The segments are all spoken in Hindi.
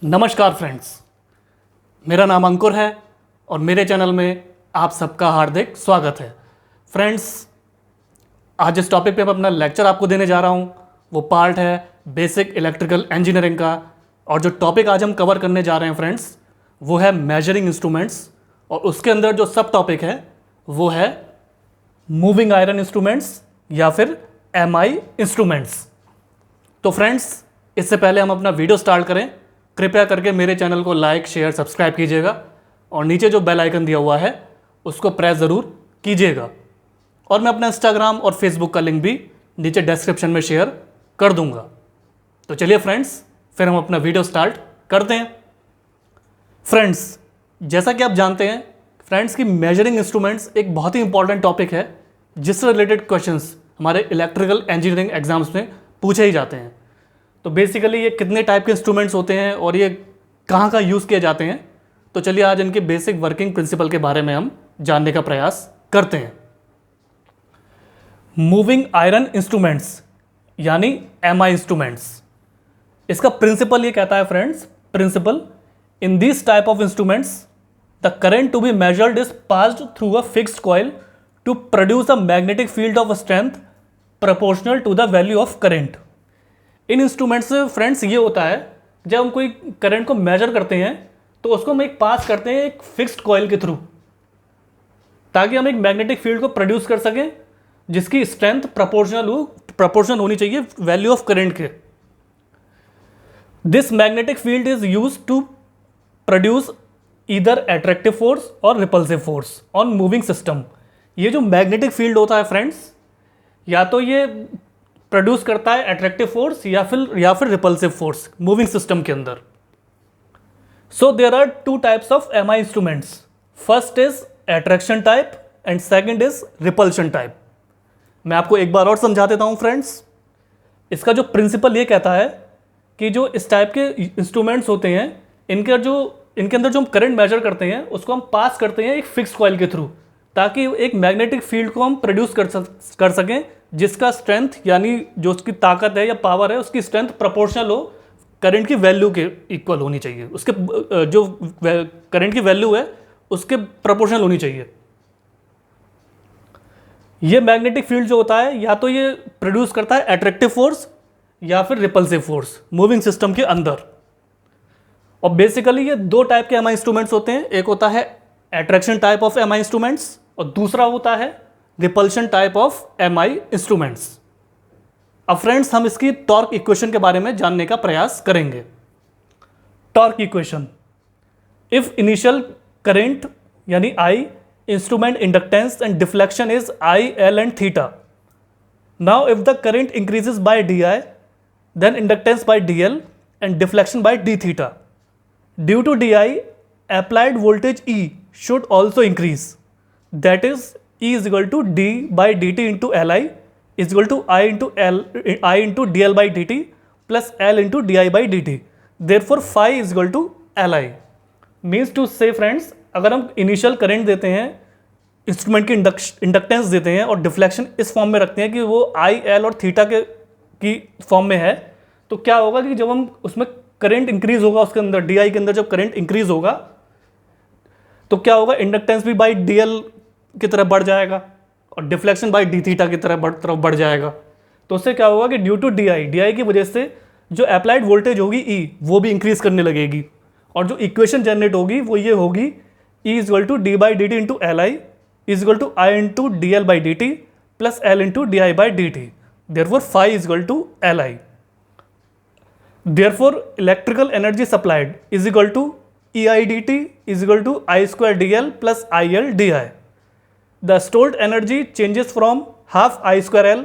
नमस्कार फ्रेंड्स, मेरा नाम अंकुर है और मेरे चैनल में आप सबका हार्दिक स्वागत है। फ्रेंड्स, आज जिस टॉपिक पे मैं अपना लेक्चर आपको देने जा रहा हूँ वो पार्ट है बेसिक इलेक्ट्रिकल इंजीनियरिंग का। और जो टॉपिक आज हम कवर करने जा रहे हैं फ्रेंड्स, वो है मेजरिंग इंस्ट्रूमेंट्स, और उसके अंदर जो सब टॉपिक है वो है मूविंग आयरन इंस्ट्रूमेंट्स या फिर MI इंस्ट्रूमेंट्स। तो फ्रेंड्स, इससे पहले हम अपना वीडियो स्टार्ट करें, कृपया करके मेरे चैनल को लाइक शेयर सब्सक्राइब कीजिएगा और नीचे जो बेल आइकन दिया हुआ है उसको प्रेस ज़रूर कीजिएगा। और मैं अपना इंस्टाग्राम और फेसबुक का लिंक भी नीचे डिस्क्रिप्शन में शेयर कर दूंगा। तो चलिए फ्रेंड्स, फिर हम अपना वीडियो स्टार्ट करते हैं। फ्रेंड्स, जैसा कि आप जानते हैं फ्रेंड्स कि मेजरिंग इंस्ट्रूमेंट्स एक बहुत ही इंपॉर्टेंट टॉपिक है जिससे रिलेटेड क्वेश्चंस हमारे इलेक्ट्रिकल इंजीनियरिंग एग्जाम्स में पूछे ही जाते हैं। तो बेसिकली ये कितने टाइप के इंस्ट्रूमेंट्स होते हैं और ये कहाँ का यूज़ किए जाते हैं, तो चलिए आज इनके बेसिक वर्किंग प्रिंसिपल के बारे में हम जानने का प्रयास करते हैं। मूविंग आयरन इंस्ट्रूमेंट्स यानी MI इंस्ट्रूमेंट्स, इसका प्रिंसिपल ये कहता है friends, principle in this type of instruments the current to be measured is passed through a fixed coil to produce a magnetic field of strength proportional to the value of current. इन इंस्ट्रूमेंट्स से फ्रेंड्स ये होता है, जब हम कोई करंट को मेजर करते हैं तो उसको हम एक पास करते हैं एक फिक्स्ड कॉइल के थ्रू, ताकि हम एक मैग्नेटिक फील्ड को प्रोड्यूस कर सकें जिसकी स्ट्रेंथ प्रोपोर्शनल होनी चाहिए वैल्यू ऑफ करंट के। This magnetic field is use to produce either attractive force और repulsive force on moving system. ये जो मैग्नेटिक फील्ड होता है फ्रेंड्स, या तो ये प्रोड्यूस करता है एट्रैक्टिव फोर्स या फिर रिपल्सिव फोर्स मूविंग सिस्टम के अंदर। So there are two types of MI instruments. First is attraction type and second is repulsion type. मैं आपको एक बार और समझा देता हूं फ्रेंड्स। इसका जो प्रिंसिपल ये कहता है कि जो इस टाइप के इंस्ट्रूमेंट्स होते हैं, इनके अंदर जो हम करंट मेजर करते हैं उसको हम पास करते हैं एक फिक्स कॉइल के थ्रू, ताकि एक मैग्नेटिक फील्ड को हम प्रोड्यूस कर सकें जिसका स्ट्रेंथ यानी जो उसकी ताकत है या पावर है उसकी स्ट्रेंथ प्रोपोर्शनल हो करंट की वैल्यू के इक्वल होनी चाहिए, उसके जो करंट की वैल्यू है उसके प्रोपोर्शनल होनी चाहिए। ये मैग्नेटिक फील्ड जो होता है या तो ये प्रोड्यूस करता है एट्रैक्टिव फोर्स या फिर रिपल्सिव फोर्स मूविंग सिस्टम के अंदर। और बेसिकली ये दो टाइप के MI इंस्ट्रूमेंट्स होते हैं, एक होता है attraction type of MI instruments और दूसरा होता है repulsion type of MI instruments. अब फ्रेंड्स, हम इसकी टॉर्क इक्वेशन के बारे में जानने का प्रयास करेंगे। Torque equation, if initial current यानी I, instrument inductance and deflection is I, L and theta. Now if the current increases by DI, then inductance by DL and deflection by D theta. Due to DI, applied voltage E should also increase, that is E is equal to D by dt into Li is equal to I into dL by dt plus L into di by dt. Therefore phi is equal to Li. Means to say friends, अगर हम इनिशियल करंट देते हैं, इंस्ट्रूमेंट की इंडक्टेंस देते हैं और डिफ्लेक्शन इस फॉर्म में रखते हैं कि वो I, L और थीटा की फॉर्म में है, तो क्या होगा कि जब हम उसमें करंट इंक्रीज होगा, उसके अंदर DI के अंदर जब करंट इंक्रीज होगा तो क्या होगा, इंडक्टेंस भी बाई DL की तरफ बढ़ जाएगा और डिफ्लेक्शन बाई D थीटा की तरफ बढ़ जाएगा। तो उससे क्या होगा कि ड्यू टू DI की वजह से जो अप्लाइड वोल्टेज होगी E वो भी इंक्रीज करने लगेगी, और जो इक्वेशन जनरेट होगी वो ये होगी E is equal to D by dt into Li is equal to I into DL by dt plus L into DI by dt। Therefore phi is equal to Li। Therefore electrical energy supplied is equal to EI dt is equal to I square DL plus IL DI। The stored energy changes from half I square L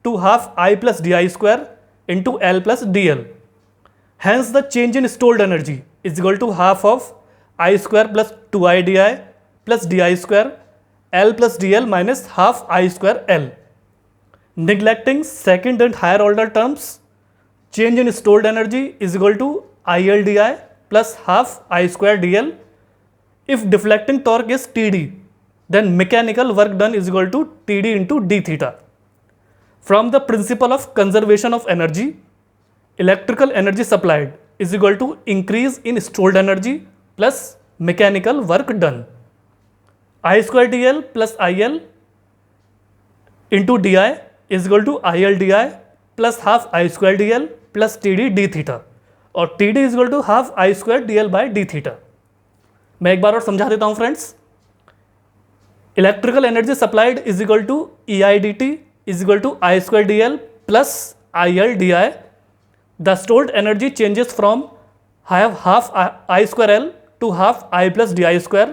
to half I plus DI square into L plus DL. Hence the change in stored energy is equal to half of I square plus 2I DI plus DI square L plus DL minus half I square L. Neglecting second and higher order terms, change in stored energy is equal to IL DI plus half I square DL. If deflecting torque is TD, then mechanical work done is equal to TD into D theta. From the principle of conservation of energy, electrical energy supplied is equal to increase in stored energy plus mechanical work done. I square D L plus I l into d i is equal to i L D i plus half I square D L plus t d d theta, और t d is equal to half I square D l by d theta. मैं एक बार और समझा देता हूं friends. Electrical energy supplied is equal to E I D T is equal to I square D L plus I L D I. The stored energy changes from half I square L to half I plus di square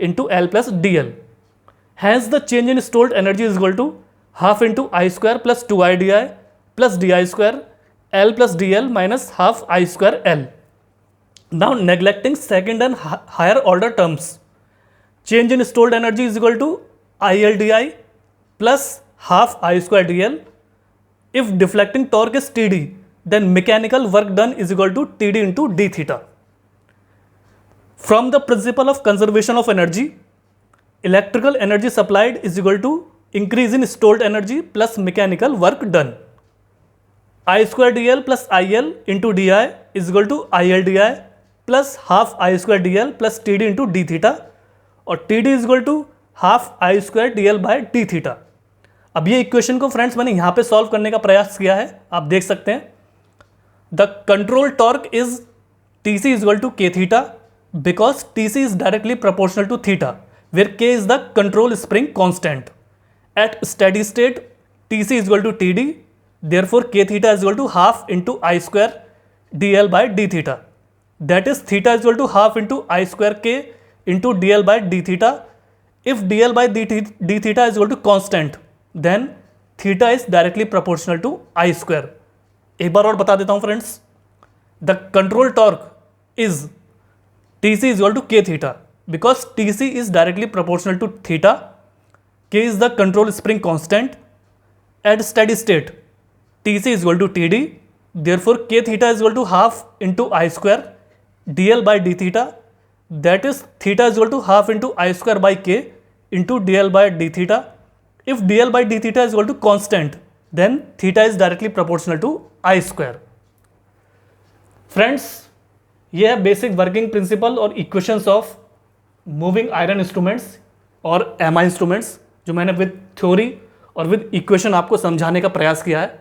into L plus dl. Hence the change in stored energy is equal to half into I square plus 2I di plus di square L plus dl minus half I square L. Now neglecting second and higher order terms, change in stored energy is equal to IL di plus half I square dl. If deflecting torque is Td, then mechanical work done is equal to Td into d theta. From the principle of conservation of energy, electrical energy supplied is equal to increase in stored energy plus mechanical work done. I square dl plus IL into di is equal to IL di plus half I square dl plus Td into d theta, और Td is equal to half I square dl by d theta. अब ये इक्वेशन को फ्रेंड्स मैंने यहाँ पे सॉल्व करने का प्रयास किया है, आप देख सकते हैं। The control torque is Tc is equal to k theta because Tc is directly proportional to theta, where k is the control spring constant. At steady state, Tc is equal to Td, therefore k theta is equal to half into I square dl by d theta. That is theta is equal to half into I square k into dl by d theta. If dl by d theta is equal to constant, then theta is directly proportional to I square. एक बार और बता देता हूँ friends. The control torque is Tc is equal to k theta because Tc is directly proportional to theta. K is the control spring constant. At steady state, Tc is equal to Td. Therefore, k theta is equal to half into I square dl by d theta. That is theta is equal to half into I square by k into dl by d theta. If dl by d theta is equal to constant, then theta is directly proportional to I square. Friends, ये है बेसिक वर्किंग प्रिंसिपल और equations of moving iron instruments और एमआई इंस्ट्रूमेंट्स, जो मैंने विद थ्योरी और विद इक्वेशन आपको समझाने का प्रयास किया है।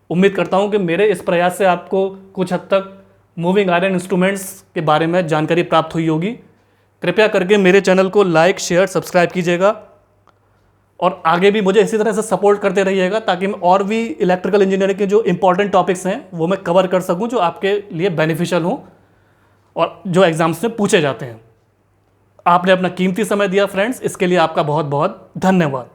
उम्मीद करता हूँ कि मेरे इस प्रयास से आपको कुछ हद तक मूविंग आयरन इंस्ट्रूमेंट्स के बारे में जानकारी प्राप्त हुई होगी। कृपया करके मेरे चैनल को लाइक शेयर सब्सक्राइब कीजिएगा और आगे भी मुझे इसी तरह से सपोर्ट करते रहिएगा ताकि मैं और भी इलेक्ट्रिकल इंजीनियरिंग के जो इंपॉर्टेंट टॉपिक्स हैं वो मैं कवर कर सकूँ, जो आपके लिए बेनिफिशियल हों और जो एग्जाम्स में पूछे जाते हैं। आपने अपना कीमती समय दिया फ्रेंड्स, इसके लिए आपका बहुत बहुत धन्यवाद।